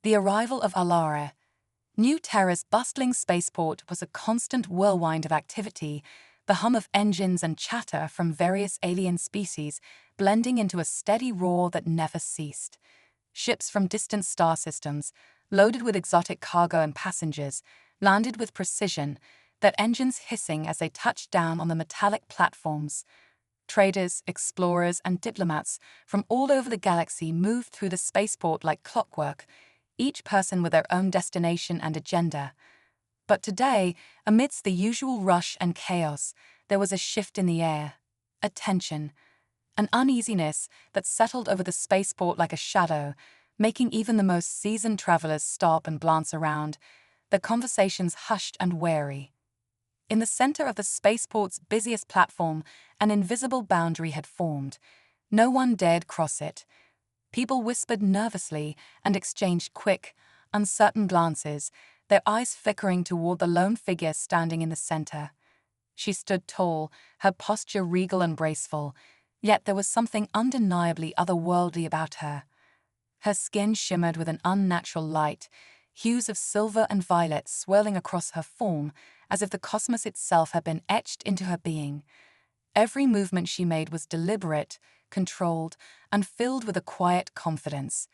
The arrival of Alara. New Terra's bustling spaceport was a constant whirlwind of activity, the hum of engines and chatter from various alien species blending into a steady roar that never ceased. Ships from distant star systems, loaded with exotic cargo and passengers, landed with precision, their engines hissing as they touched down on the metallic platforms. Traders, explorers, and diplomats from all over the galaxy moved through the spaceport like clockwork, each person with their own destination and agenda. But today, amidst the usual rush and chaos, there was a shift in the air, a tension, an uneasiness that settled over the spaceport like a shadow, making even the most seasoned travelers stop and glance around, their conversations hushed and wary. In the center of the spaceport's busiest platform, an invisible boundary had formed. No one dared cross it. People whispered nervously and exchanged quick, uncertain glances, their eyes flickering toward the lone figure standing in the center. She stood tall, her posture regal and graceful, yet there was something undeniably otherworldly about her. Her skin shimmered with an unnatural light, hues of silver and violet swirling across her form, as if the cosmos itself had been etched into her being. Every movement she made was deliberate, controlled, and filled with a quiet confidence.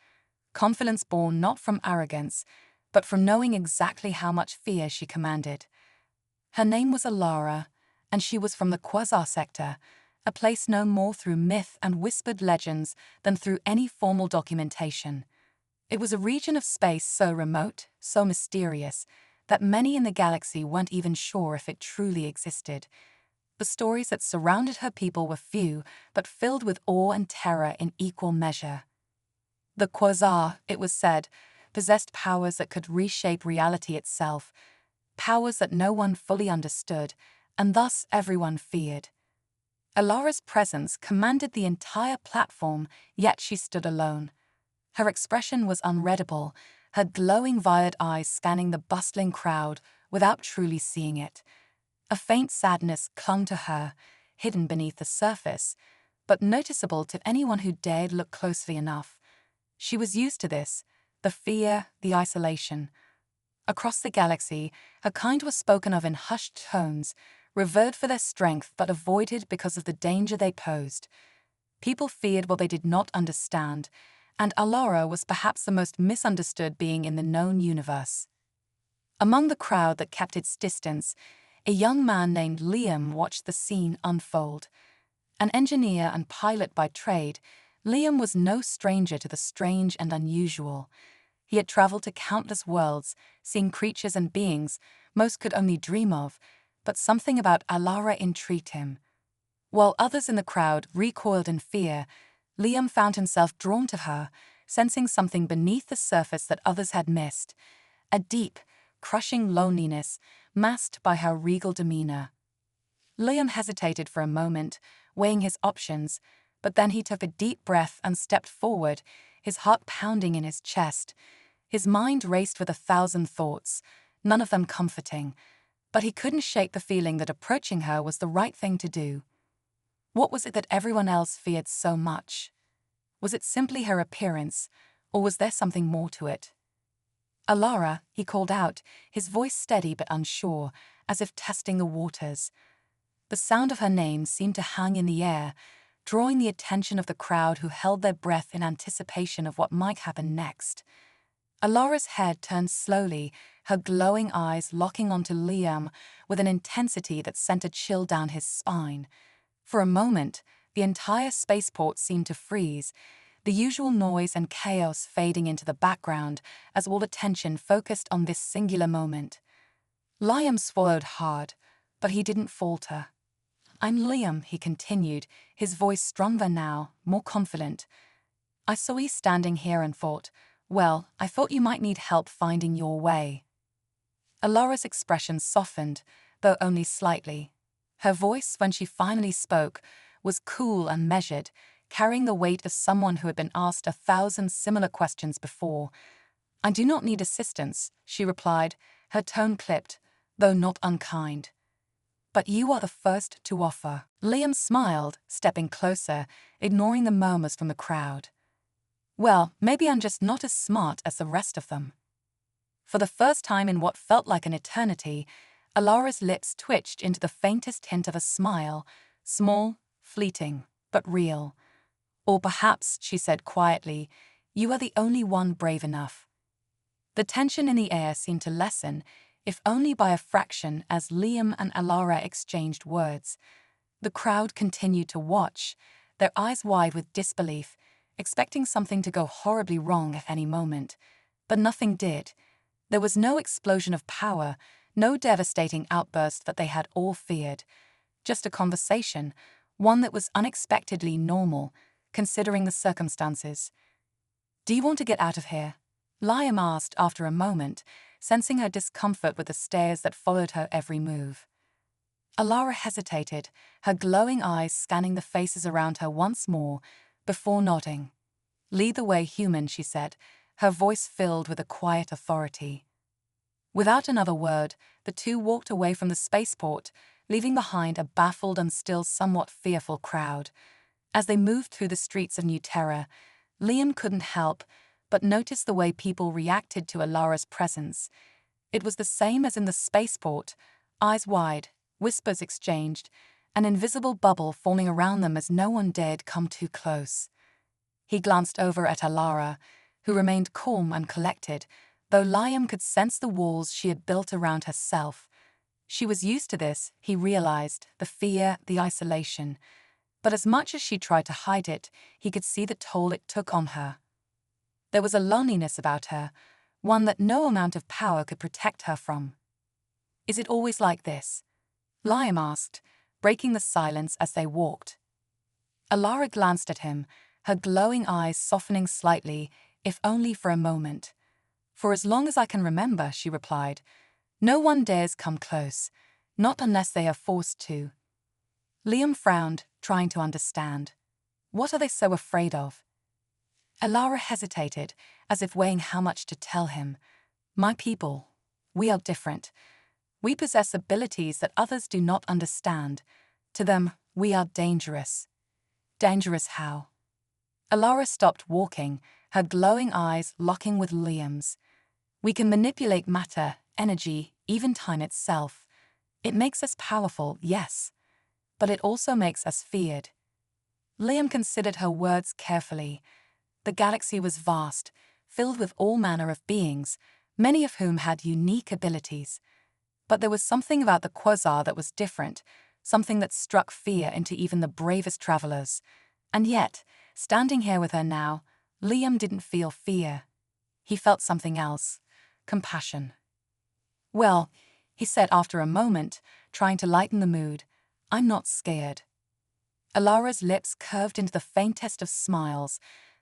Confidence born not from arrogance, but from knowing exactly how much fear she commanded. Her name was Alara, and she was from the Quasar sector, a place known more through myth and whispered legends than through any formal documentation. It was a region of space so remote, so mysterious, that many in the galaxy weren't even sure if it truly existed. The stories that surrounded her people were few, but filled with awe and terror in equal measure. The Quasar, it was said, possessed powers that could reshape reality itself, powers that no one fully understood, and thus everyone feared. Alara's presence commanded the entire platform, yet she stood alone. Her expression was unreadable, her glowing violet eyes scanning the bustling crowd without truly seeing it. A faint sadness clung to her, hidden beneath the surface, but noticeable to anyone who dared look closely enough. She was used to this, the fear, the isolation. Across the galaxy, her kind was spoken of in hushed tones, revered for their strength but avoided because of the danger they posed. People feared what they did not understand, and Alara was perhaps the most misunderstood being in the known universe. Among the crowd that kept its distance, a young man named Liam watched the scene unfold. An engineer and pilot by trade, Liam was no stranger to the strange and unusual. He had traveled to countless worlds, seeing creatures and beings most could only dream of, but something about Alara intrigued him. While others in the crowd recoiled in fear, Liam found himself drawn to her, sensing something beneath the surface that others had missed, a deep, crushing loneliness masked by her regal demeanor. Liam hesitated for a moment, weighing his options, but then he took a deep breath and stepped forward, his heart pounding in his chest. His mind raced with 1,000 thoughts, none of them comforting, but he couldn't shake the feeling that approaching her was the right thing to do. What was it that everyone else feared so much? Was it simply her appearance, or was there something more to it? Alara, he called out, his voice steady but unsure, as if testing the waters. The sound of her name seemed to hang in the air, drawing the attention of the crowd who held their breath in anticipation of what might happen next. Alara's head turned slowly, her glowing eyes locking onto Liam with an intensity that sent a chill down his spine. For a moment, the entire spaceport seemed to freeze, the usual noise and chaos fading into the background as all attention focused on this singular moment. Liam swallowed hard, but he didn't falter. "I'm Liam," he continued, his voice stronger now, more confident. "I saw you standing here and thought, well, I thought you might need help finding your way." Alara's expression softened, though only slightly. Her voice, when she finally spoke, was cool and measured, carrying the weight of someone who had been asked 1,000 similar questions before. "I do not need assistance," she replied, her tone clipped, though not unkind. "But you are the first to offer." Liam smiled, stepping closer, ignoring the murmurs from the crowd. Well, maybe I'm just not as smart as the rest of them. For the first time in what felt like an eternity, Alara's lips twitched into the faintest hint of a smile, small, fleeting, but real. Or perhaps, she said quietly, you are the only one brave enough. The tension in the air seemed to lessen, if only by a fraction, as Liam and Alara exchanged words. The crowd continued to watch, their eyes wide with disbelief, expecting something to go horribly wrong at any moment. But nothing did. There was no explosion of power, no devastating outburst that they had all feared. Just a conversation, one that was unexpectedly normal, considering the circumstances. Do you want to get out of here? Liam asked after a moment, sensing her discomfort with the stares that followed her every move. Alara hesitated, her glowing eyes scanning the faces around her once more, before nodding. Lead the way, human, she said, her voice filled with a quiet authority. Without another word, the two walked away from the spaceport, leaving behind a baffled and still somewhat fearful crowd. As they moved through the streets of New Terra, Liam couldn't help but notice the way people reacted to Alara's presence. It was the same as in the spaceport, eyes wide, whispers exchanged, an invisible bubble forming around them as no one dared come too close. He glanced over at Alara, who remained calm and collected, though Liam could sense the walls she had built around herself. She was used to this, he realized, the fear, the isolation. But as much as she tried to hide it, he could see the toll it took on her. There was a loneliness about her, one that no amount of power could protect her from. Is it always like this? Liam asked, breaking the silence as they walked. Alara glanced at him, her glowing eyes softening slightly, if only for a moment. For as long as I can remember, she replied. No one dares come close, not unless they are forced to. Liam frowned, trying to understand. What are they so afraid of? Alara hesitated, as if weighing how much to tell him. My people, we are different. We possess abilities that others do not understand. To them, we are dangerous. Dangerous how? Alara stopped walking, her glowing eyes locking with Liam's. We can manipulate matter, energy, even time itself. It makes us powerful, yes, but it also makes us feared. Liam considered her words carefully. The galaxy was vast, filled with all manner of beings, many of whom had unique abilities. But there was something about the quasar that was different, something that struck fear into even the bravest travelers. And yet, standing here with her now, Liam didn't feel fear. He felt something else, compassion. Well, he said after a moment, trying to lighten the mood, I'm not scared. Alara's lips curved into the faintest of smiles,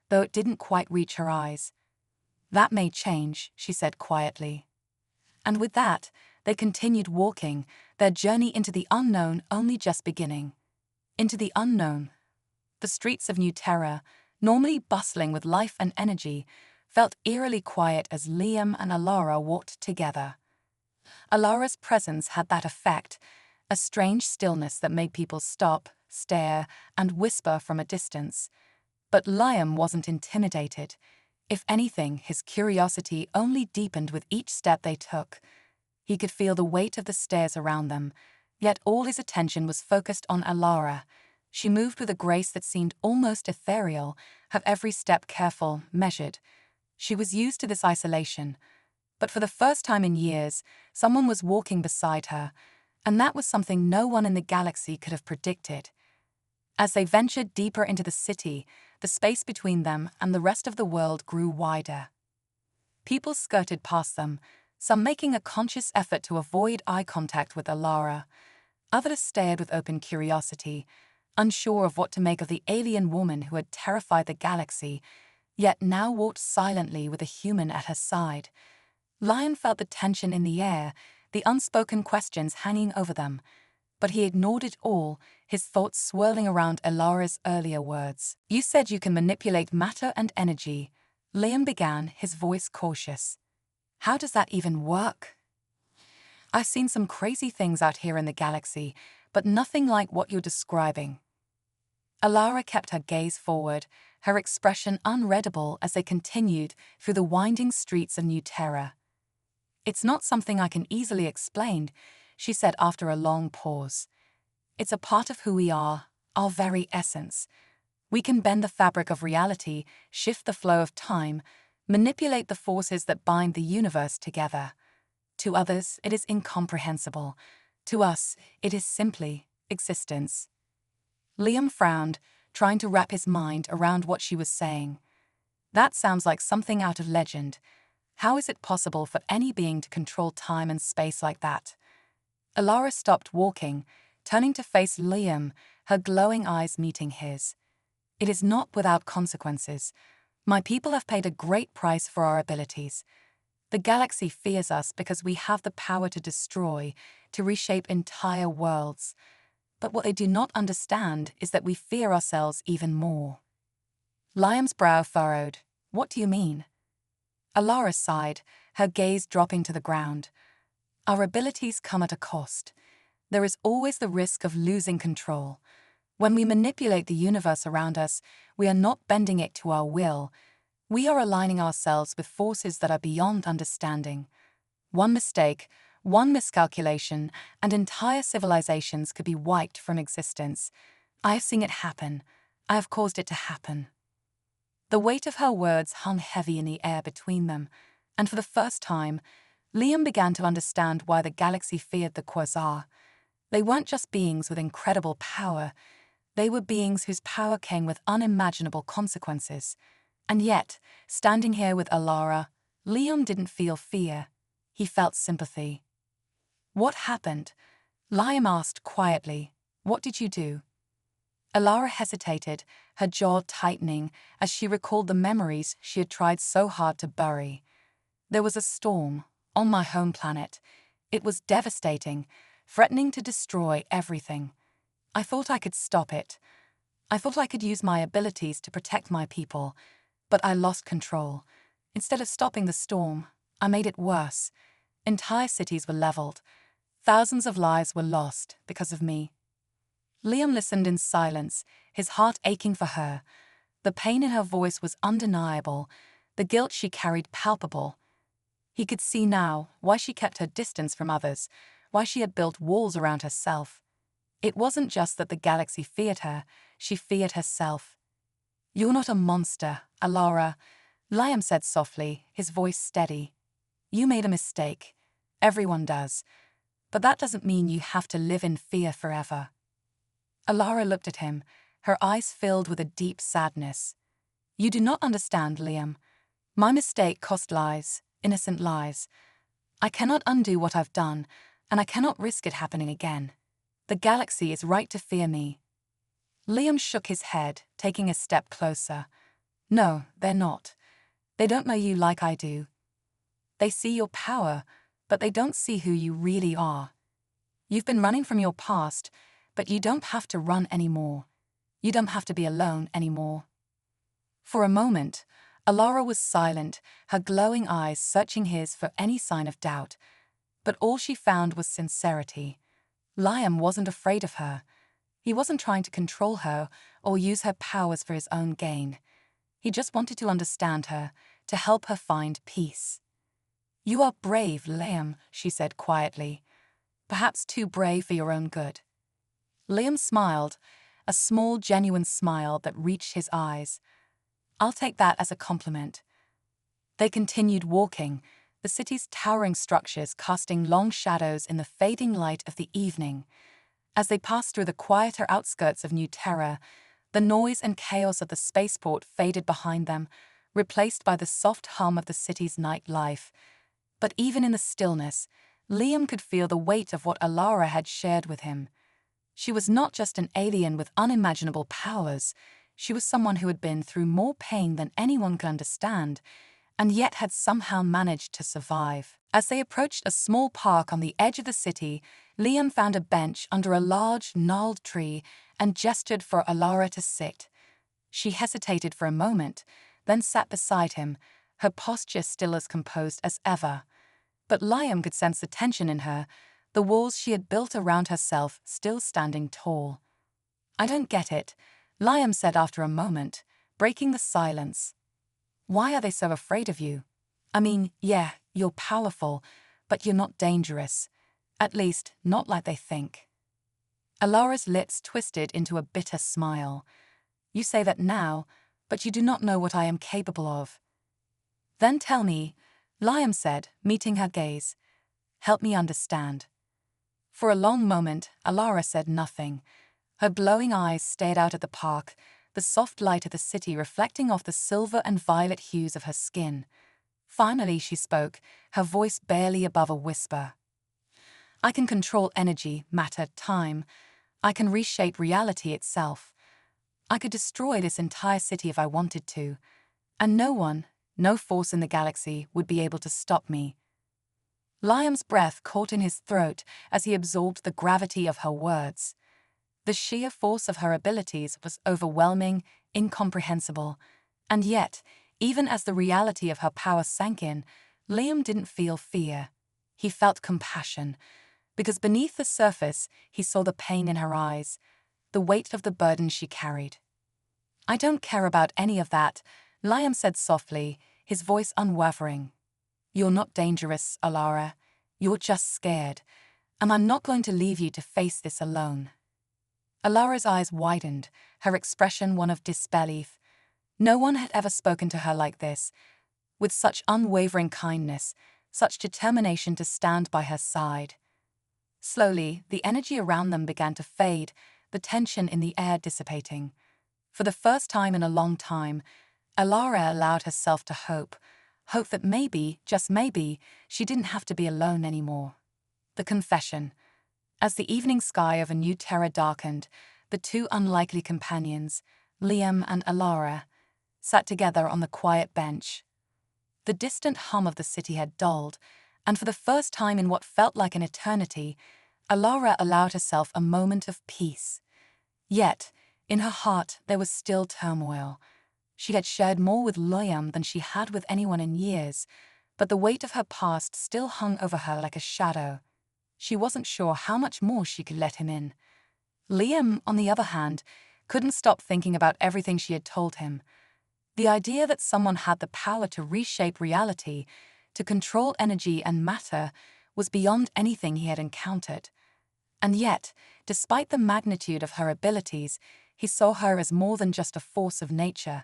though it didn't quite reach her eyes. That may change, she said quietly. And with that, they continued walking, their journey into the unknown only just beginning. Into the unknown. The streets of New Terra, normally bustling with life and energy, felt eerily quiet as Liam and Alara walked together. Alara's presence had that effect, a strange stillness that made people stop, stare, and whisper from a distance. But Liam wasn't intimidated. If anything, his curiosity only deepened with each step they took. He could feel the weight of the stairs around them, yet all his attention was focused on Alara. She moved with a grace that seemed almost ethereal, her every step careful, measured. She was used to this isolation. But for the first time in years, someone was walking beside her, and that was something no one in the galaxy could have predicted. As they ventured deeper into the city, the space between them and the rest of the world grew wider. People skirted past them, some making a conscious effort to avoid eye contact with Alara. Others stared with open curiosity, unsure of what to make of the alien woman who had terrified the galaxy, yet now walked silently with a human at her side. Lion felt the tension in the air, the unspoken questions hanging over them. But he ignored it all, his thoughts swirling around Alara's earlier words. You said you can manipulate matter and energy, Liam began, his voice cautious. How does that even work? I've seen some crazy things out here in the galaxy, but nothing like what you're describing. Alara kept her gaze forward, her expression unreadable as they continued through the winding streets of New Terra. "It's not something I can easily explain," she said after a long pause. "It's a part of who we are, our very essence. We can bend the fabric of reality, shift the flow of time, manipulate the forces that bind the universe together. To others, it is incomprehensible. To us, it is simply existence." Liam frowned, trying to wrap his mind around what she was saying. "That sounds like something out of legend. How is it possible for any being to control time and space like that?" Alara stopped walking, turning to face Liam, her glowing eyes meeting his. "It is not without consequences. My people have paid a great price for our abilities. The galaxy fears us because we have the power to destroy, to reshape entire worlds. But what they do not understand is that we fear ourselves even more." Liam's brow furrowed. "What do you mean?" Alara sighed, her gaze dropping to the ground. "Our abilities come at a cost. There is always the risk of losing control. When we manipulate the universe around us, we are not bending it to our will. We are aligning ourselves with forces that are beyond understanding. One mistake, one miscalculation, and entire civilizations could be wiped from existence. I have seen it happen. I have caused it to happen." The weight of her words hung heavy in the air between them, and for the first time, Liam began to understand why the galaxy feared the Quasar. They weren't just beings with incredible power. They were beings whose power came with unimaginable consequences. And yet, standing here with Alara, Liam didn't feel fear. He felt sympathy. "What happened?" Liam asked quietly. "What did you do?" Alara hesitated, her jaw tightening as she recalled the memories she had tried so hard to bury. "There was a storm on my home planet. It was devastating, threatening to destroy everything. I thought I could stop it. I thought I could use my abilities to protect my people, but I lost control. Instead of stopping the storm, I made it worse. Entire cities were leveled. Thousands of lives were lost because of me." Liam listened in silence, his heart aching for her. The pain in her voice was undeniable, the guilt she carried palpable. He could see now why she kept her distance from others, why she had built walls around herself. It wasn't just that the galaxy feared her, she feared herself. "You're not a monster, Alara," Liam said softly, his voice steady. "You made a mistake. Everyone does. But that doesn't mean you have to live in fear forever." Alara looked at him, her eyes filled with a deep sadness. "You do not understand, Liam. My mistake cost lives, innocent lives. I cannot undo what I've done, and I cannot risk it happening again. The galaxy is right to fear me." Liam shook his head, taking a step closer. "No, they're not. They don't know you like I do. They see your power, but they don't see who you really are. You've been running from your past, but you don't have to run anymore. You don't have to be alone anymore." For a moment, Alara was silent, her glowing eyes searching his for any sign of doubt. But all she found was sincerity. Liam wasn't afraid of her. He wasn't trying to control her or use her powers for his own gain. He just wanted to understand her, to help her find peace. "You are brave, Liam," she said quietly. "Perhaps too brave for your own good." Liam smiled, a small, genuine smile that reached his eyes. "I'll take that as a compliment." They continued walking, the city's towering structures casting long shadows in the fading light of the evening. As they passed through the quieter outskirts of New Terra, the noise and chaos of the spaceport faded behind them, replaced by the soft hum of the city's nightlife. But even in the stillness, Liam could feel the weight of what Alara had shared with him. She was not just an alien with unimaginable powers, she was someone who had been through more pain than anyone could understand, and yet had somehow managed to survive. As they approached a small park on the edge of the city, Liam found a bench under a large, gnarled tree and gestured for Alara to sit. She hesitated for a moment, then sat beside him, her posture still as composed as ever. But Liam could sense the tension in her, the walls she had built around herself still standing tall. "I don't get it," Liam said after a moment, breaking the silence. Why are they so afraid of you? I mean, yeah, you're powerful, but you're not dangerous. At least, not like they think. Alara's lips twisted into a bitter smile. You say that now, but you do not know what I am capable of. Then tell me, Liam said, meeting her gaze. Help me understand. For a long moment, Alara said nothing. Her glowing eyes stared out at the park, the soft light of the city reflecting off the silver and violet hues of her skin. Finally she spoke, her voice barely above a whisper. I can control energy, matter, time. I can reshape reality itself. I could destroy this entire city if I wanted to. And no one, no force in the galaxy would be able to stop me. Liam's breath caught in his throat as he absorbed the gravity of her words. The sheer force of her abilities was overwhelming, incomprehensible. And yet, even as the reality of her power sank in, Liam didn't feel fear. He felt compassion, because beneath the surface he saw the pain in her eyes, the weight of the burden she carried. I don't care about any of that, Liam said softly, his voice unwavering. You're not dangerous, Alara. You're just scared, and I'm not going to leave you to face this alone. Alara's eyes widened, her expression one of disbelief. No one had ever spoken to her like this, with such unwavering kindness, such determination to stand by her side. Slowly, the energy around them began to fade, the tension in the air dissipating. For the first time in a long time, Alara allowed herself to hope that maybe, just maybe, she didn't have to be alone anymore. The confession. As the evening sky over New Terra darkened, the two unlikely companions, Liam and Alara, sat together on the quiet bench. The distant hum of the city had dulled, and for the first time in what felt like an eternity, Alara allowed herself a moment of peace. Yet, in her heart there was still turmoil. She had shared more with Liam than she had with anyone in years, but the weight of her past still hung over her like a shadow. She wasn't sure how much more she could let him in. Liam, on the other hand, couldn't stop thinking about everything she had told him. The idea that someone had the power to reshape reality, to control energy and matter, was beyond anything he had encountered. And yet, despite the magnitude of her abilities, he saw her as more than just a force of nature.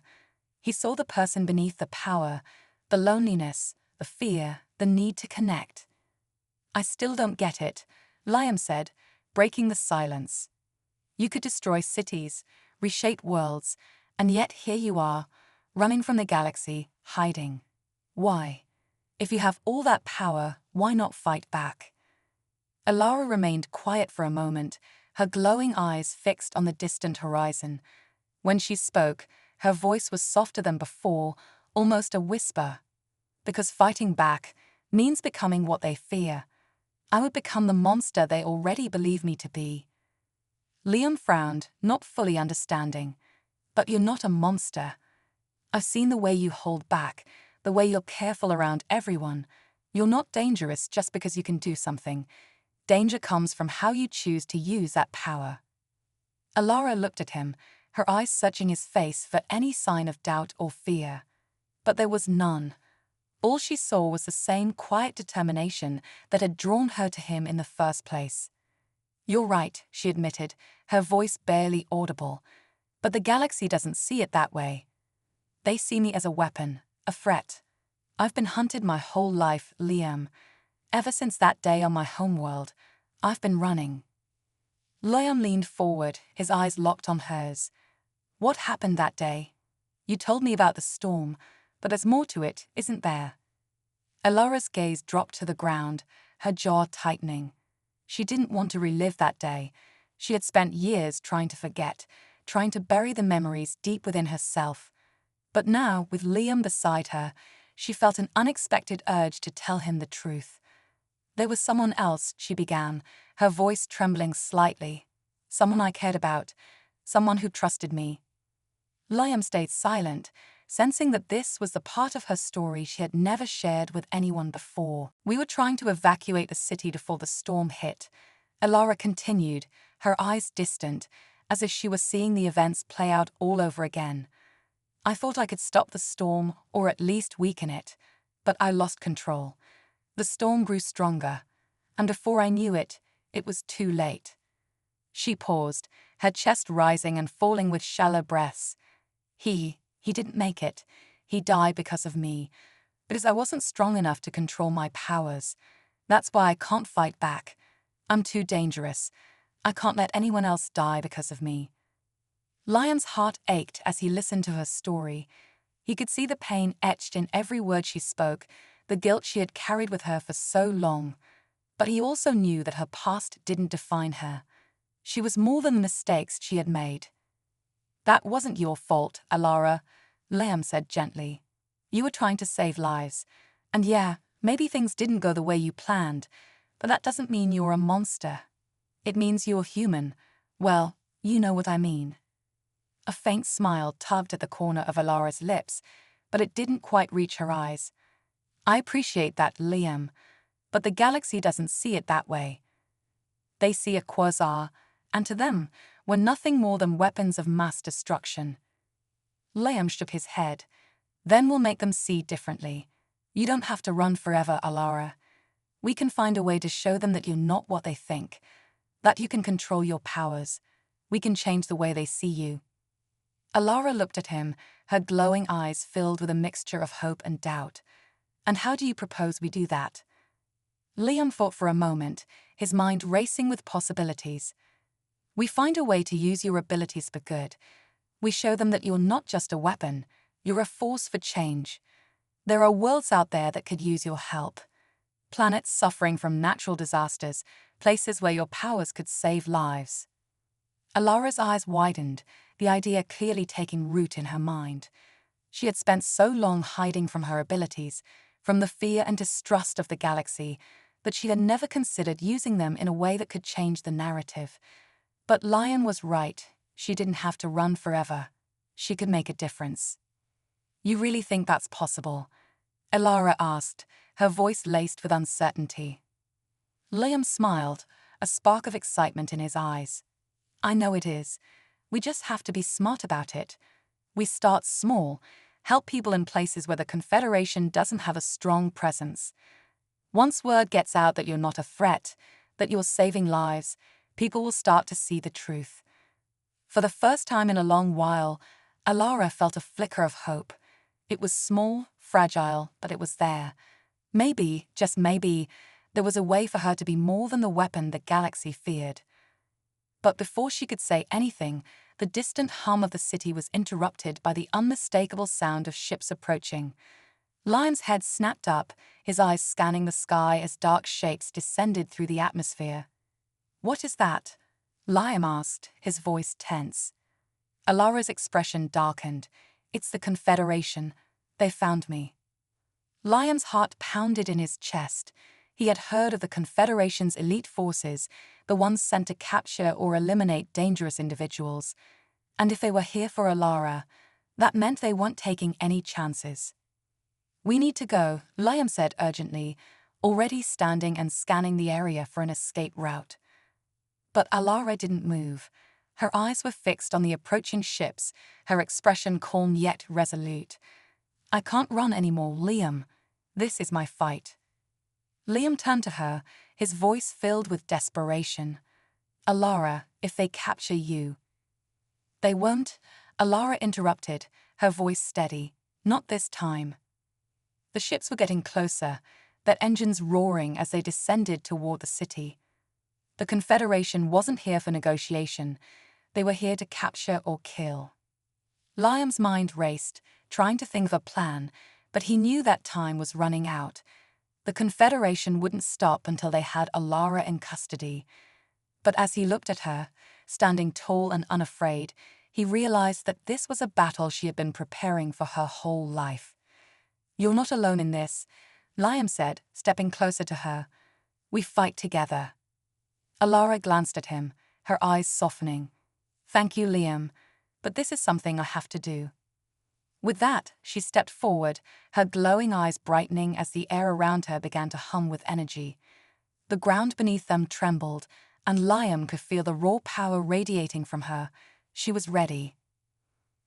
He saw the person beneath the power, the loneliness, the fear, the need to connect. I still don't get it, Liam said, breaking the silence. You could destroy cities, reshape worlds, and yet here you are, running from the galaxy, hiding. Why? If you have all that power, why not fight back? Alara remained quiet for a moment, her glowing eyes fixed on the distant horizon. When she spoke, her voice was softer than before, almost a whisper. Because fighting back means becoming what they fear. I would become the monster they already believe me to be. Liam frowned, not fully understanding. But you're not a monster. I've seen the way you hold back, the way you're careful around everyone. You're not dangerous just because you can do something. Danger comes from how you choose to use that power. Alara looked at him, her eyes searching his face for any sign of doubt or fear. But there was none. All she saw was the same quiet determination that had drawn her to him in the first place. You're right, she admitted, her voice barely audible. But the galaxy doesn't see it that way. They see me as a weapon, a threat. I've been hunted my whole life, Liam. Ever since that day on my homeworld, I've been running. Liam leaned forward, his eyes locked on hers. What happened that day? You told me about the storm, but there's more to it, isn't there? Alara's gaze dropped to the ground, her jaw tightening. She didn't want to relive that day. She had spent years trying to forget, trying to bury the memories deep within herself. But now, with Liam beside her, she felt an unexpected urge to tell him the truth. There was someone else, she began, her voice trembling slightly. Someone I cared about, someone who trusted me. Liam stayed silent, sensing that this was the part of her story she had never shared with anyone before. We were trying to evacuate the city before the storm hit. Alara continued, her eyes distant, as if she was seeing the events play out all over again. I thought I could stop the storm or at least weaken it, but I lost control. The storm grew stronger, and before I knew it, it was too late. She paused, her chest rising and falling with shallow breaths. He didn't make it. He died because of me, because I wasn't strong enough to control my powers. That's why I can't fight back. I'm too dangerous. I can't let anyone else die because of me. Liam's heart ached as he listened to her story. He could see the pain etched in every word she spoke, the guilt she had carried with her for so long. But he also knew that her past didn't define her. She was more than the mistakes she had made. "That wasn't your fault, Alara," Liam said gently. "You were trying to save lives. And yeah, maybe things didn't go the way you planned, but that doesn't mean you're a monster. It means you're human. Well, you know what I mean." A faint smile tugged at the corner of Alara's lips, but it didn't quite reach her eyes. "I appreciate that, Liam, but the galaxy doesn't see it that way. They see a quasar, and to them, we're nothing more than weapons of mass destruction." Liam shook his head. "Then we'll make them see differently. You don't have to run forever, Alara. We can find a way to show them that you're not what they think, that you can control your powers. We can change the way they see you." Alara looked at him, her glowing eyes filled with a mixture of hope and doubt. "And how do you propose we do that?" Liam thought for a moment, his mind racing with possibilities. "We find a way to use your abilities for good. We show them that you're not just a weapon, you're a force for change. There are worlds out there that could use your help. Planets suffering from natural disasters, places where your powers could save lives." Alara's eyes widened, the idea clearly taking root in her mind. She had spent so long hiding from her abilities, from the fear and distrust of the galaxy, that she had never considered using them in a way that could change the narrative. But Liam was right. She didn't have to run forever. She could make a difference. "You really think that's possible?" Alara asked, her voice laced with uncertainty. Liam smiled, a spark of excitement in his eyes. "I know it is. We just have to be smart about it. We start small, help people in places where the Confederation doesn't have a strong presence. Once word gets out that you're not a threat, that you're saving lives, people will start to see the truth." For the first time in a long while, Alara felt a flicker of hope. It was small, fragile, but it was there. Maybe, just maybe, there was a way for her to be more than the weapon the galaxy feared. But before she could say anything, the distant hum of the city was interrupted by the unmistakable sound of ships approaching. Liam's head snapped up, his eyes scanning the sky as dark shapes descended through the atmosphere. "What is that?" Liam asked, his voice tense. Alara's expression darkened. "It's the Confederation. They found me." Liam's heart pounded in his chest. He had heard of the Confederation's elite forces, the ones sent to capture or eliminate dangerous individuals. And if they were here for Alara, that meant they weren't taking any chances. "We need to go," Liam said urgently, already standing and scanning the area for an escape route. But Alara didn't move. Her eyes were fixed on the approaching ships, her expression calm yet resolute. "I can't run anymore, Liam. This is my fight." Liam turned to her, his voice filled with desperation. "Alara, if they capture you—" "They won't," Alara interrupted, her voice steady. "Not this time." The ships were getting closer, their engines roaring as they descended toward the city. The Confederation wasn't here for negotiation. They were here to capture or kill. Liam's mind raced, trying to think of a plan, but he knew that time was running out. The Confederation wouldn't stop until they had Alara in custody. But as he looked at her, standing tall and unafraid, he realized that this was a battle she had been preparing for her whole life. "You're not alone in this," Liam said, stepping closer to her. "We fight together." Alara glanced at him, her eyes softening. "Thank you, Liam, but this is something I have to do." With that, she stepped forward, her glowing eyes brightening as the air around her began to hum with energy. The ground beneath them trembled, and Liam could feel the raw power radiating from her. She was ready.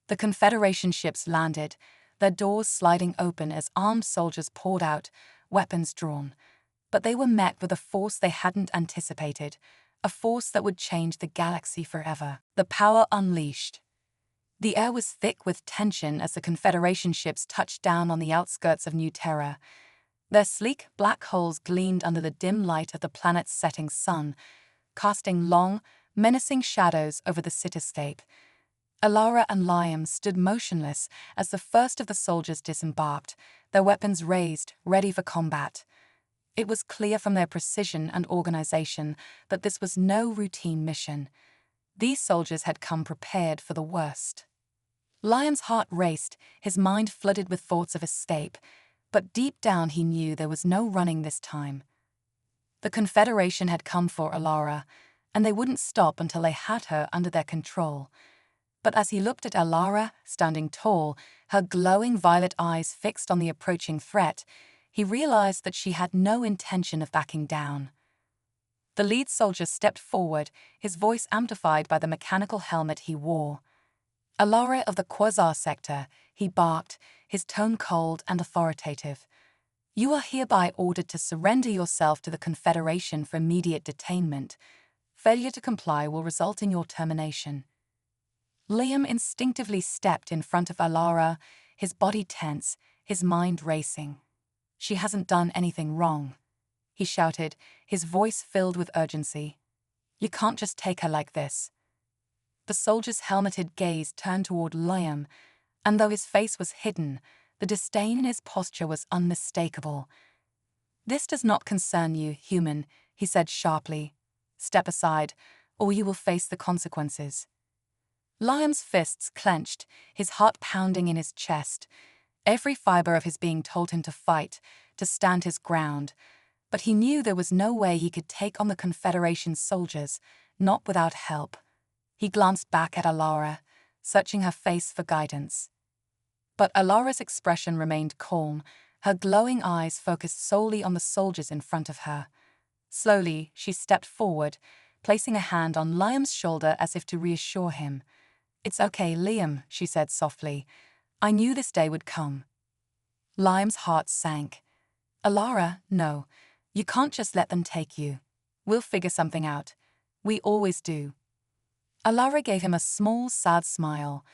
The Confederation ships landed, their doors sliding open as armed soldiers poured out, weapons drawn. But they were met with a force they hadn't anticipated, a force that would change the galaxy forever. The power unleashed. The air was thick with tension as the Confederation ships touched down on the outskirts of New Terra. Their sleek black holes gleamed under the dim light of the planet's setting sun, casting long, menacing shadows over the cityscape. Alara and Liam stood motionless as the first of the soldiers disembarked, their weapons raised, ready for combat. It was clear from their precision and organization that this was no routine mission. These soldiers had come prepared for the worst. Liam's heart raced, his mind flooded with thoughts of escape, but deep down he knew there was no running this time. The Confederation had come for Alara, and they wouldn't stop until they had her under their control. But as he looked at Alara, standing tall, her glowing violet eyes fixed on the approaching threat, he realized that she had no intention of backing down. The lead soldier stepped forward, his voice amplified by the mechanical helmet he wore. Alara of the Quasar sector, he barked, his tone cold and authoritative. You are hereby ordered to surrender yourself to the Confederation for immediate detainment. Failure to comply will result in your termination. Liam instinctively stepped in front of Alara, his body tense, his mind racing. She hasn't done anything wrong, he shouted, his voice filled with urgency. You can't just take her like this. The soldier's helmeted gaze turned toward Liam, and though his face was hidden, the disdain in his posture was unmistakable. This does not concern you, human, he said sharply. Step aside, or you will face the consequences. Liam's fists clenched, his heart pounding in his chest. Every fiber of his being told him to fight, to stand his ground. But he knew there was no way he could take on the Confederation's soldiers, not without help. He glanced back at Alara, searching her face for guidance. But Alara's expression remained calm, her glowing eyes focused solely on the soldiers in front of her. Slowly, she stepped forward, placing a hand on Liam's shoulder as if to reassure him. It's okay, Liam, she said softly. I knew this day would come. Liam's heart sank. Alara, no, you can't just let them take you. We'll figure something out. We always do. Alara gave him a small, sad smile.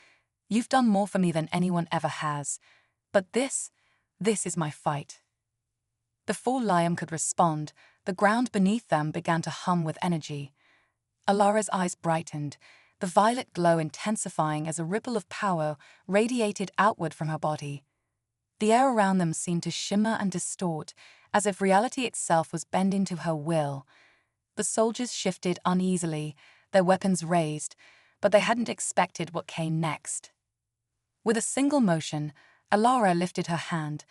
You've done more for me than anyone ever has. But this is my fight. Before Liam could respond, the ground beneath them began to hum with energy. Alara's eyes brightened, the violet glow intensifying as a ripple of power radiated outward from her body. The air around them seemed to shimmer and distort, as if reality itself was bending to her will. The soldiers shifted uneasily, their weapons raised, but they hadn't expected what came next. With a single motion, Alara lifted her hand,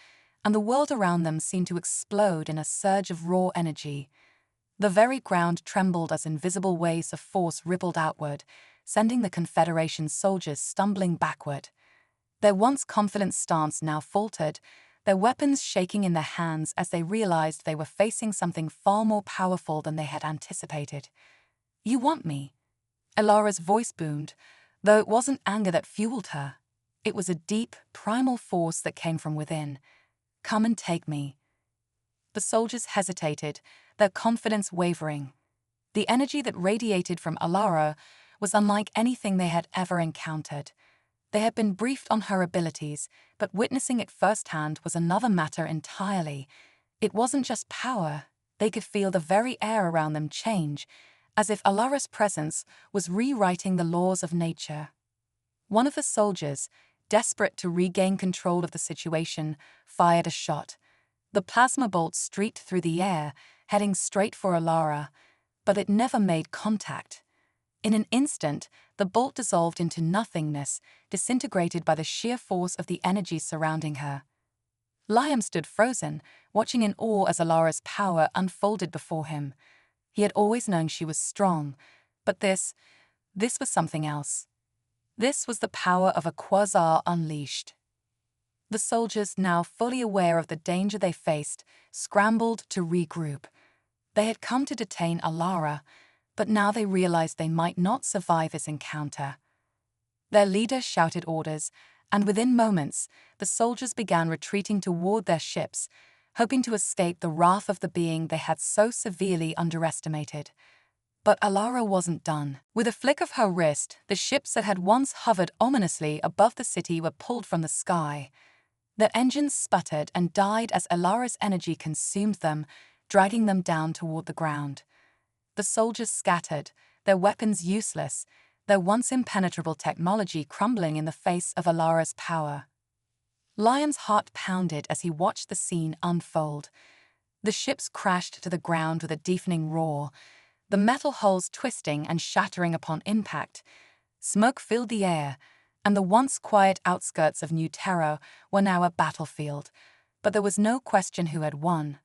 and the world around them seemed to explode in a surge of raw energy. The very ground trembled as invisible waves of force rippled outward, sending the Confederation's soldiers stumbling backward. Their once confident stance now faltered, their weapons shaking in their hands as they realized they were facing something far more powerful than they had anticipated. You want me? Alara's voice boomed, though it wasn't anger that fueled her. It was a deep, primal force that came from within. Come and take me. The soldiers hesitated, their confidence wavering. The energy that radiated from Alara was unlike anything they had ever encountered. They had been briefed on her abilities, but witnessing it firsthand was another matter entirely. It wasn't just power. They could feel the very air around them change, as if Alara's presence was rewriting the laws of nature. One of the soldiers, desperate to regain control of the situation, fired a shot. The plasma bolt streaked through the air, heading straight for Alara, but it never made contact. In an instant, the bolt dissolved into nothingness, disintegrated by the sheer force of the energy surrounding her. Liam stood frozen, watching in awe as Alara's power unfolded before him. He had always known she was strong, but this was something else. This was the power of a quasar unleashed. The soldiers, now fully aware of the danger they faced, scrambled to regroup. They had come to detain Alara, but now they realized they might not survive this encounter. Their leader shouted orders, and within moments, the soldiers began retreating toward their ships, hoping to escape the wrath of the being they had so severely underestimated. But Alara wasn't done. With a flick of her wrist, the ships that had once hovered ominously above the city were pulled from the sky. Their engines sputtered and died as Alara's energy consumed them, dragging them down toward the ground. The soldiers scattered, their weapons useless, their once impenetrable technology crumbling in the face of Alara's power. Lion's heart pounded as he watched the scene unfold. The ships crashed to the ground with a deafening roar, the metal hulls twisting and shattering upon impact. Smoke filled the air, and the once quiet outskirts of New Terra were now a battlefield, but there was no question who had won.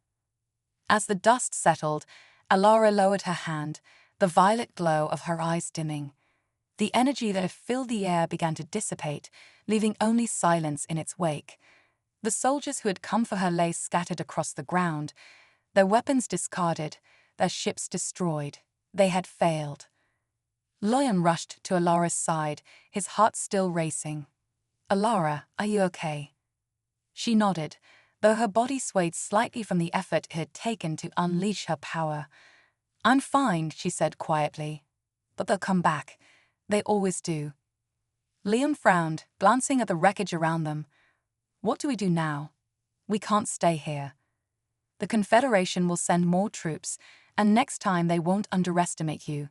As the dust settled, Alara lowered her hand, the violet glow of her eyes dimming. The energy that had filled the air began to dissipate, leaving only silence in its wake. The soldiers who had come for her lay scattered across the ground, their weapons discarded, their ships destroyed. They had failed. Lion rushed to Alara's side, his heart still racing. "Alara, are you okay?" She nodded, though her body swayed slightly from the effort it had taken to unleash her power. "I'm fine," she said quietly. "But they'll come back. They always do." Liam frowned, glancing at the wreckage around them. "What do we do now? We can't stay here. The Confederation will send more troops, and next time they won't underestimate you."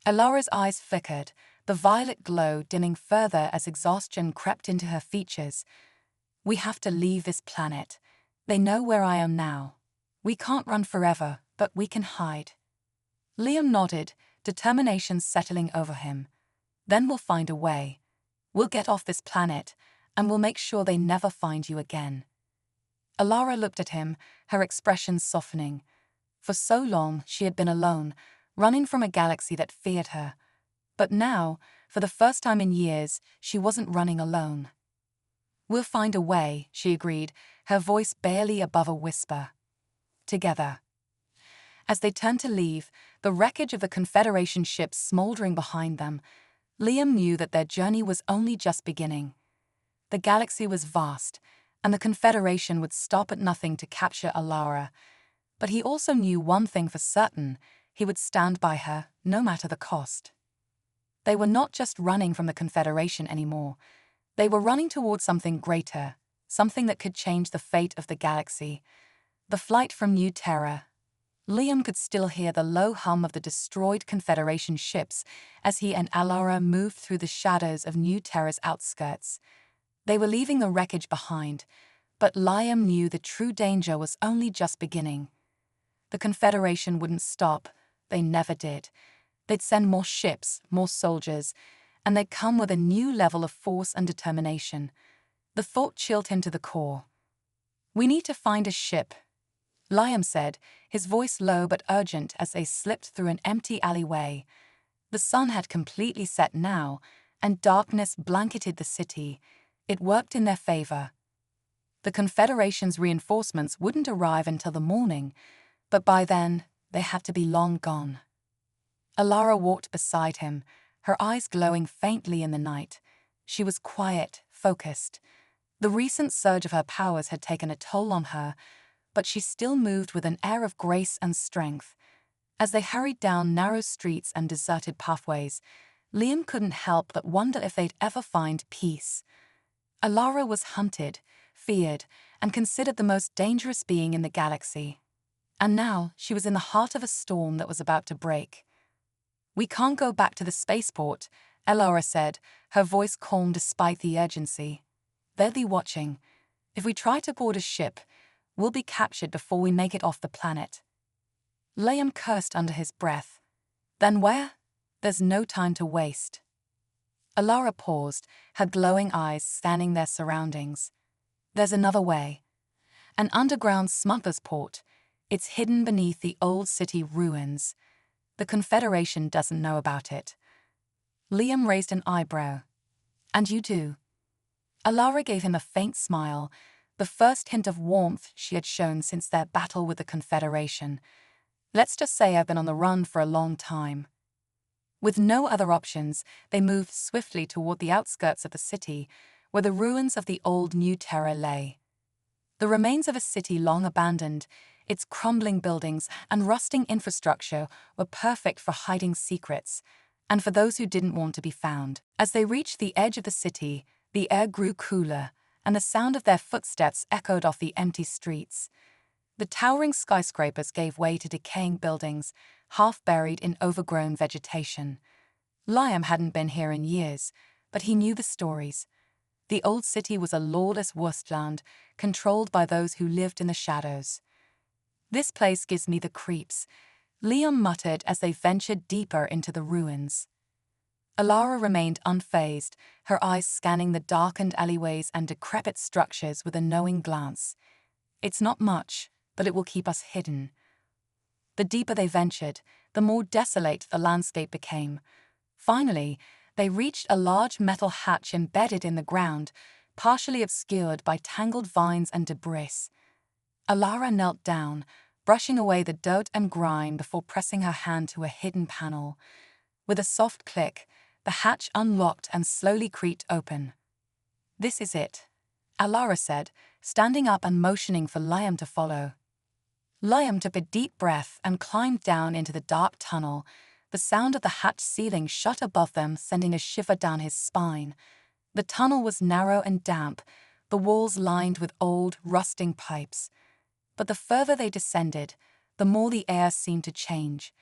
Alara's eyes flickered, the violet glow dimming further as exhaustion crept into her features. "We have to leave this planet. They know where I am now. We can't run forever, but we can hide." Liam nodded, determination settling over him. "Then we'll find a way. We'll get off this planet, and we'll make sure they never find you again." Alara looked at him, her expression softening. For so long, she had been alone, running from a galaxy that feared her. But now, for the first time in years, she wasn't running alone. "We'll find a way," she agreed, her voice barely above a whisper. "Together." As they turned to leave, the wreckage of the Confederation ships smoldering behind them, Liam knew that their journey was only just beginning. The galaxy was vast, and the Confederation would stop at nothing to capture Alara. But he also knew one thing for certain: he would stand by her, no matter the cost. They were not just running from the Confederation anymore. They were running towards something greater, something that could change the fate of the galaxy. The flight from New Terra. Liam could still hear the low hum of the destroyed Confederation ships as he and Alara moved through the shadows of New Terra's outskirts. They were leaving the wreckage behind, but Liam knew the true danger was only just beginning. The Confederation wouldn't stop. They never did. They'd send more ships, more soldiers, and they'd come with a new level of force and determination. The thought chilled him to the core. "We need to find a ship," Liam said, his voice low but urgent as they slipped through an empty alleyway. The sun had completely set now, and darkness blanketed the city. It worked in their favor. The Confederation's reinforcements wouldn't arrive until the morning, but by then, they had to be long gone. Alara walked beside him, her eyes glowing faintly in the night. She was quiet, focused. The recent surge of her powers had taken a toll on her, but she still moved with an air of grace and strength. As they hurried down narrow streets and deserted pathways, Liam couldn't help but wonder if they'd ever find peace. Alara was hunted, feared, and considered the most dangerous being in the galaxy. And now she was in the heart of a storm that was about to break. "We can't go back to the spaceport," Alara said, her voice calm despite the urgency. "They'll be watching. If we try to board a ship, we'll be captured before we make it off the planet." Liam cursed under his breath. "Then where? There's no time to waste." Alara paused, her glowing eyes scanning their surroundings. "There's another way. An underground smuggler's port. It's hidden beneath the old city ruins. The Confederation doesn't know about it." Liam raised an eyebrow. "And you do?" Alara gave him a faint smile, the first hint of warmth she had shown since their battle with the Confederation. "Let's just say I've been on the run for a long time." With no other options, they moved swiftly toward the outskirts of the city, where the ruins of the old New Terra lay. The remains of a city long abandoned, its crumbling buildings and rusting infrastructure were perfect for hiding secrets, and for those who didn't want to be found. As they reached the edge of the city, the air grew cooler, and the sound of their footsteps echoed off the empty streets. The towering skyscrapers gave way to decaying buildings, half buried in overgrown vegetation. Liam hadn't been here in years, but he knew the stories. The old city was a lawless wasteland, controlled by those who lived in the shadows. "This place gives me the creeps," Liam muttered as they ventured deeper into the ruins. Alara remained unfazed, her eyes scanning the darkened alleyways and decrepit structures with a knowing glance. "It's not much, but it will keep us hidden." The deeper they ventured, the more desolate the landscape became. Finally, they reached a large metal hatch embedded in the ground, partially obscured by tangled vines and debris. Alara knelt down, brushing away the dirt and grime before pressing her hand to a hidden panel. With a soft click, the hatch unlocked and slowly creaked open. "This is it," Alara said, standing up and motioning for Liam to follow. Liam took a deep breath and climbed down into the dark tunnel, the sound of the hatch ceiling shut above them sending a shiver down his spine. The tunnel was narrow and damp, the walls lined with old, rusting pipes. But the further they descended, the more the air seemed to change.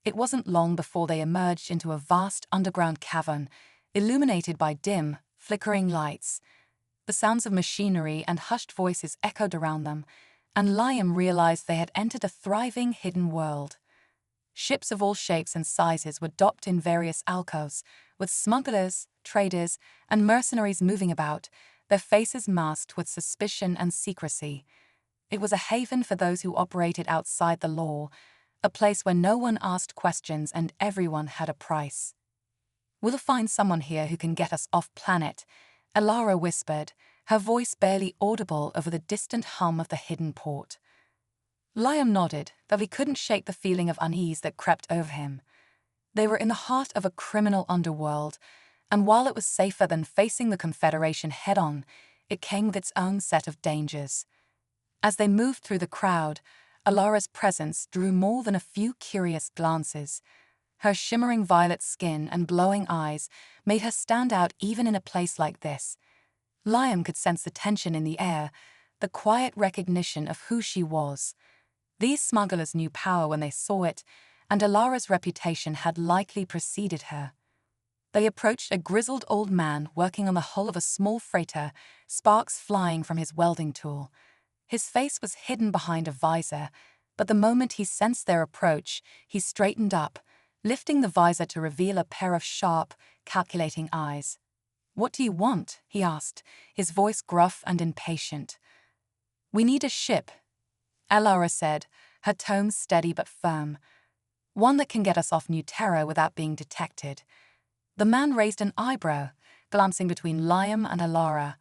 It wasn't long before they emerged into a vast underground cavern, illuminated by dim, flickering lights. The sounds of machinery and hushed voices echoed around them, and Liam realized they had entered a thriving hidden world. Ships of all shapes and sizes were docked in various alcoves, with smugglers, traders, and mercenaries moving about, their faces masked with suspicion and secrecy. It was a haven for those who operated outside the law, a place where no one asked questions and everyone had a price. "We'll find someone here who can get us off planet," Alara whispered, her voice barely audible over the distant hum of the hidden port. Liam nodded, though he couldn't shake the feeling of unease that crept over him. They were in the heart of a criminal underworld, and while it was safer than facing the Confederation head-on, it came with its own set of dangers. As they moved through the crowd, Alara's presence drew more than a few curious glances. Her shimmering violet skin and glowing eyes made her stand out even in a place like this. Liam could sense the tension in the air, the quiet recognition of who she was. These smugglers knew power when they saw it, and Alara's reputation had likely preceded her. They approached a grizzled old man working on the hull of a small freighter, sparks flying from his welding tool. His face was hidden behind a visor, but the moment he sensed their approach, he straightened up, lifting the visor to reveal a pair of sharp, calculating eyes. "What do you want?" he asked, his voice gruff and impatient. "We need a ship," Alara said, her tone steady but firm. "One that can get us off New Terra without being detected." The man raised an eyebrow, glancing between Liam and Alara.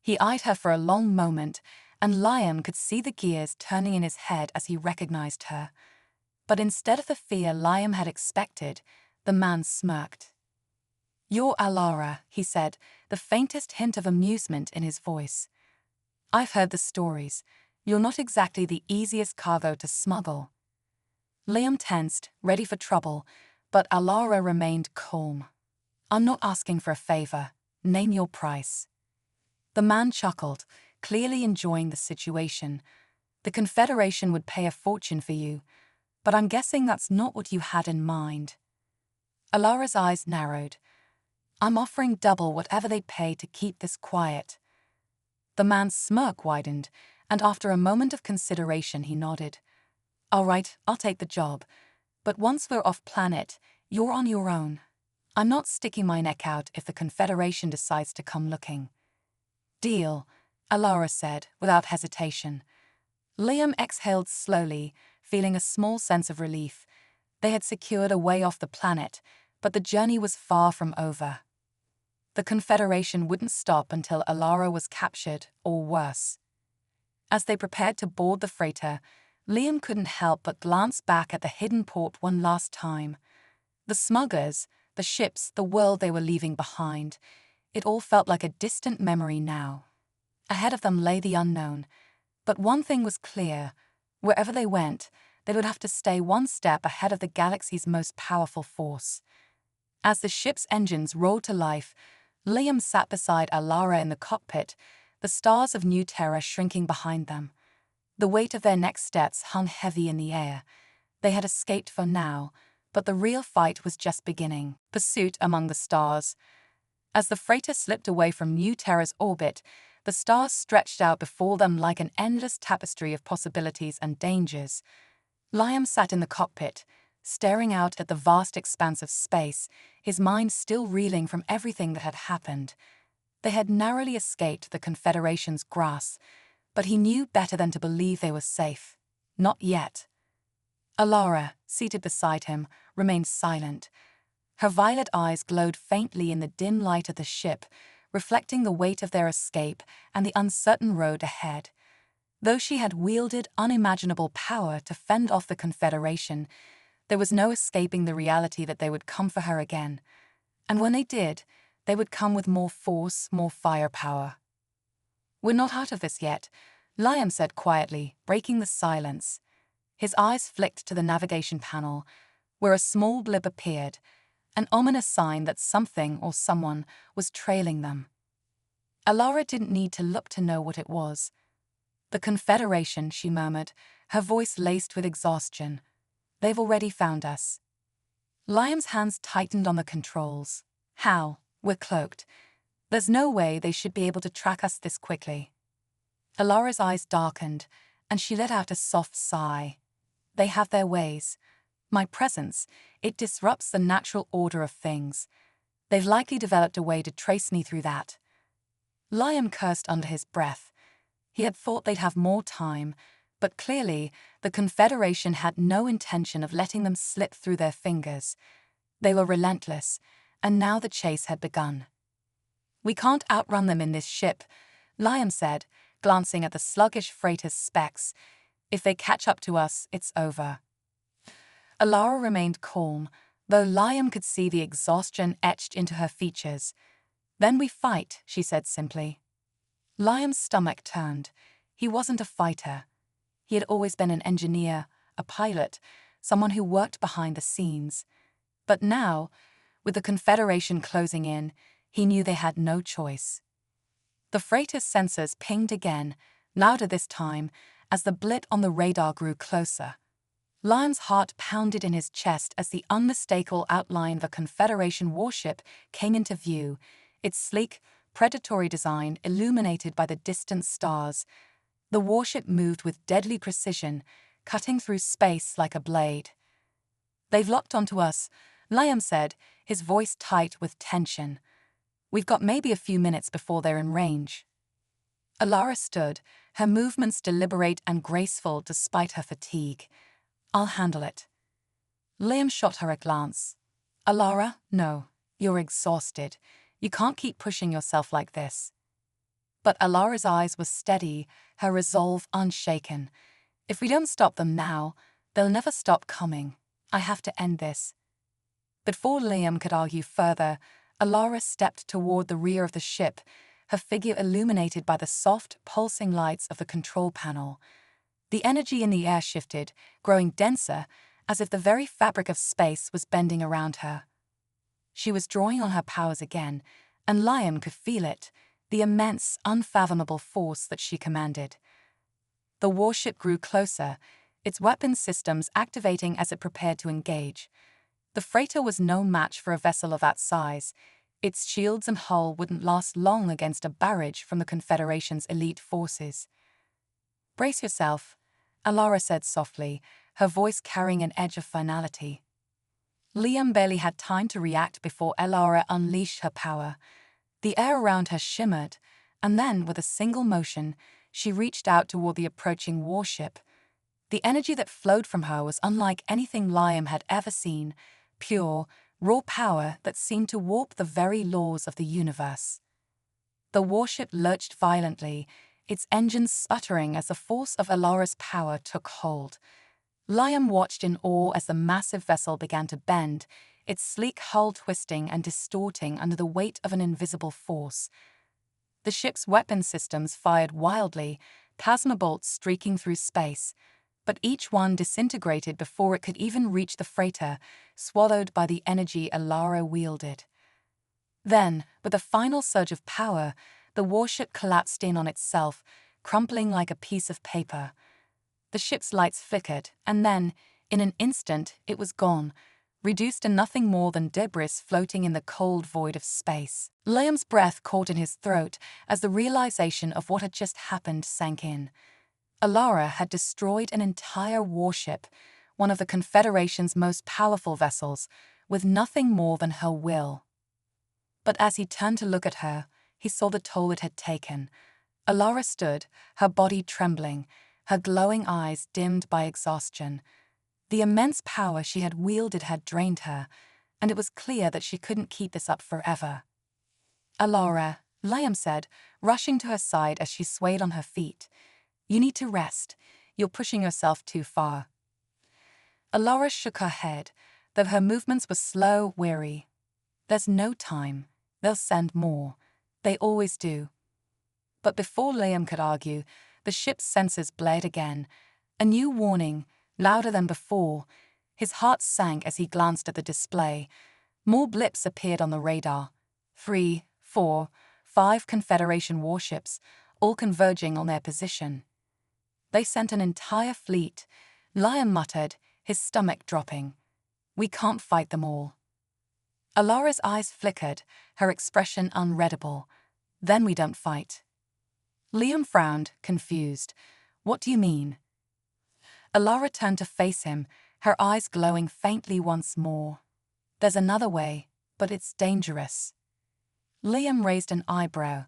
He eyed her for a long moment, and Liam could see the gears turning in his head as he recognized her. But instead of the fear Liam had expected, the man smirked. "You're Alara," he said, the faintest hint of amusement in his voice. "I've heard the stories. You're not exactly the easiest cargo to smuggle." Liam tensed, ready for trouble, but Alara remained calm. "I'm not asking for a favor. Name your price." The man chuckled, clearly enjoying the situation. "The Confederation would pay a fortune for you, but I'm guessing that's not what you had in mind." Alara's eyes narrowed. "I'm offering double whatever they pay to keep this quiet." The man's smirk widened, and after a moment of consideration he nodded. "All right, I'll take the job. But once we're off planet, you're on your own. I'm not sticking my neck out if the Confederation decides to come looking." "Deal," Alara said, without hesitation. Liam exhaled slowly, feeling a small sense of relief. They had secured a way off the planet, but the journey was far from over. The Confederation wouldn't stop until Alara was captured, or worse. As they prepared to board the freighter, Liam couldn't help but glance back at the hidden port one last time. The smugglers, the ships, the world they were leaving behind. It all felt like a distant memory now. Ahead of them lay the unknown. But one thing was clear. Wherever they went, they would have to stay one step ahead of the galaxy's most powerful force. As the ship's engines roared to life, Liam sat beside Alara in the cockpit, the stars of New Terra shrinking behind them. The weight of their next steps hung heavy in the air. They had escaped for now, but the real fight was just beginning. Pursuit among the stars. As the freighter slipped away from New Terra's orbit, the stars stretched out before them like an endless tapestry of possibilities and dangers. Liam sat in the cockpit, staring out at the vast expanse of space, his mind still reeling from everything that had happened. They had narrowly escaped the Confederation's grasp, but he knew better than to believe they were safe. Not yet. Alara, seated beside him, remained silent. Her violet eyes glowed faintly in the dim light of the ship, reflecting the weight of their escape and the uncertain road ahead. Though she had wielded unimaginable power to fend off the Confederation, there was no escaping the reality that they would come for her again. And when they did, they would come with more force, more firepower. "We're not out of this yet," Liam said quietly, breaking the silence. His eyes flicked to the navigation panel, where a small blip appeared, an ominous sign that something or someone was trailing them. Alara didn't need to look to know what it was. "The Confederation," she murmured, her voice laced with exhaustion. "They've already found us." Liam's hands tightened on the controls. "How? We're cloaked. There's no way they should be able to track us this quickly." Alara's eyes darkened, and she let out a soft sigh. "They have their ways. My presence, it disrupts the natural order of things. They've likely developed a way to trace me through that." Liam cursed under his breath. He had thought they'd have more time, but clearly the Confederation had no intention of letting them slip through their fingers. They were relentless, and now the chase had begun. "We can't outrun them in this ship," Liam said, glancing at the sluggish freighter's specs. "If they catch up to us, it's over." Alara remained calm, though Liam could see the exhaustion etched into her features. "Then we fight," she said simply. Liam's stomach turned. He wasn't a fighter. He had always been an engineer, a pilot, someone who worked behind the scenes. But now, with the Confederation closing in, he knew they had no choice. The freighter's sensors pinged again, louder this time, as the blip on the radar grew closer. Liam's heart pounded in his chest as the unmistakable outline of a Confederation warship came into view, its sleek, predatory design illuminated by the distant stars. The warship moved with deadly precision, cutting through space like a blade. "They've locked onto us," Liam said, his voice tight with tension. "We've got maybe a few minutes before they're in range." Alara stood, her movements deliberate and graceful despite her fatigue. "I'll handle it." Liam shot her a glance. "Alara, no, you're exhausted. You can't keep pushing yourself like this." But Alara's eyes were steady, her resolve unshaken. "If we don't stop them now, they'll never stop coming. I have to end this." Before Liam could argue further, Alara stepped toward the rear of the ship, her figure illuminated by the soft, pulsing lights of the control panel. The energy in the air shifted, growing denser, as if the very fabric of space was bending around her. She was drawing on her powers again, and Liam could feel it, the immense, unfathomable force that she commanded. The warship grew closer, its weapon systems activating as it prepared to engage. The freighter was no match for a vessel of that size. Its shields and hull wouldn't last long against a barrage from the Confederation's elite forces. "Brace yourself," Alara said softly, her voice carrying an edge of finality. Liam barely had time to react before Alara unleashed her power. The air around her shimmered, and then, with a single motion, she reached out toward the approaching warship. The energy that flowed from her was unlike anything Liam had ever seen, pure, raw power that seemed to warp the very laws of the universe. The warship lurched violently, its engines sputtering as the force of Alara's power took hold. Liam watched in awe as the massive vessel began to bend, its sleek hull twisting and distorting under the weight of an invisible force. The ship's weapon systems fired wildly, plasma bolts streaking through space, but each one disintegrated before it could even reach the freighter, swallowed by the energy Alara wielded. Then, with a final surge of power, the warship collapsed in on itself, crumpling like a piece of paper. The ship's lights flickered, and then, in an instant, it was gone, reduced to nothing more than debris floating in the cold void of space. Liam's breath caught in his throat as the realization of what had just happened sank in. Alara had destroyed an entire warship, one of the Confederation's most powerful vessels, with nothing more than her will. But as he turned to look at her, he saw the toll it had taken. Alara stood, her body trembling, her glowing eyes dimmed by exhaustion. The immense power she had wielded had drained her, and it was clear that she couldn't keep this up forever. "Alara," Liam said, rushing to her side as she swayed on her feet. "You need to rest. You're pushing yourself too far." Alara shook her head, though her movements were slow, weary. "There's no time. They'll send more. They always do." But before Liam could argue, the ship's sensors blared again. A new warning, louder than before. His heart sank as he glanced at the display. More blips appeared on the radar. 3, 4, 5 Confederation warships, all converging on their position. "They sent an entire fleet," Liam muttered, his stomach dropping. "We can't fight them all." Alara's eyes flickered, her expression unreadable. "Then we don't fight." Liam frowned, confused. "What do you mean?" Alara turned to face him, her eyes glowing faintly once more. "There's another way, but it's dangerous." Liam raised an eyebrow.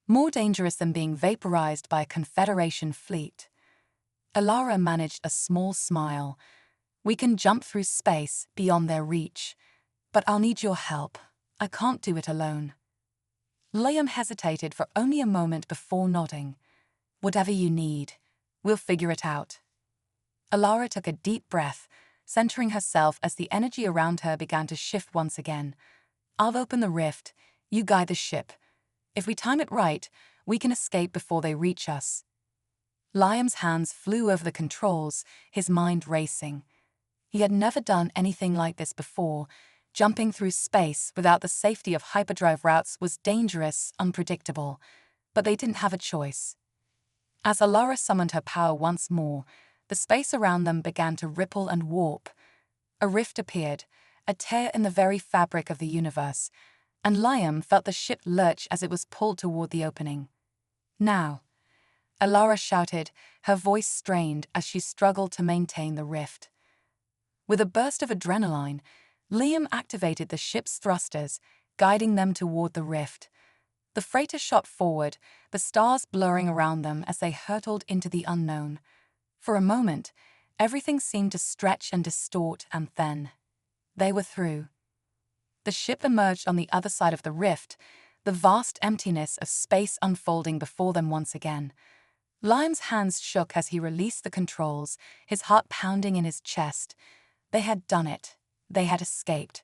"More dangerous than being vaporized by a Confederation fleet." Alara managed a small smile. "We can jump through space, beyond their reach. But I'll need your help. I can't do it alone." Liam hesitated for only a moment before nodding. "Whatever you need. We'll figure it out." Alara took a deep breath, centering herself as the energy around her began to shift once again. "I'll open the rift. You guide the ship. If we time it right, we can escape before they reach us." Liam's hands flew over the controls, his mind racing. He had never done anything like this before. Jumping through space without the safety of hyperdrive routes was dangerous, unpredictable, but they didn't have a choice. As Alara summoned her power once more, the space around them began to ripple and warp. A rift appeared, a tear in the very fabric of the universe, and Liam felt the ship lurch as it was pulled toward the opening. "Now," Alara shouted, her voice strained as she struggled to maintain the rift. With a burst of adrenaline, Liam activated the ship's thrusters, guiding them toward the rift. The freighter shot forward, the stars blurring around them as they hurtled into the unknown. For a moment, everything seemed to stretch and distort, and then they were through. The ship emerged on the other side of the rift, the vast emptiness of space unfolding before them once again. Liam's hands shook as he released the controls, his heart pounding in his chest. They had done it. They had escaped.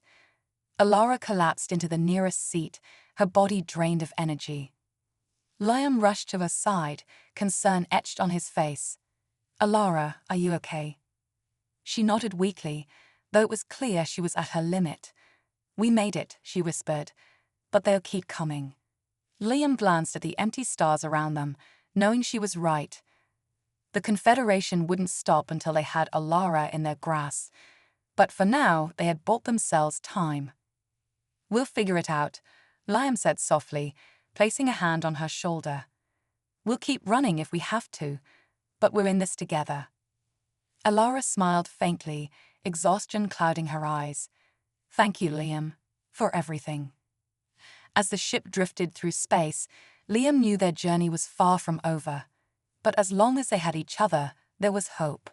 Alara collapsed into the nearest seat, her body drained of energy. Liam rushed to her side, concern etched on his face. "Alara, are you okay?" She nodded weakly, though it was clear she was at her limit. "We made it," she whispered, "but they'll keep coming." Liam glanced at the empty stars around them, knowing she was right. The Confederation wouldn't stop until they had Alara in their grasp. But for now, they had bought themselves time. "We'll figure it out," Liam said softly, placing a hand on her shoulder. "We'll keep running if we have to, but we're in this together." Alara smiled faintly, exhaustion clouding her eyes. "Thank you, Liam, for everything." As the ship drifted through space, Liam knew their journey was far from over. But as long as they had each other, there was hope.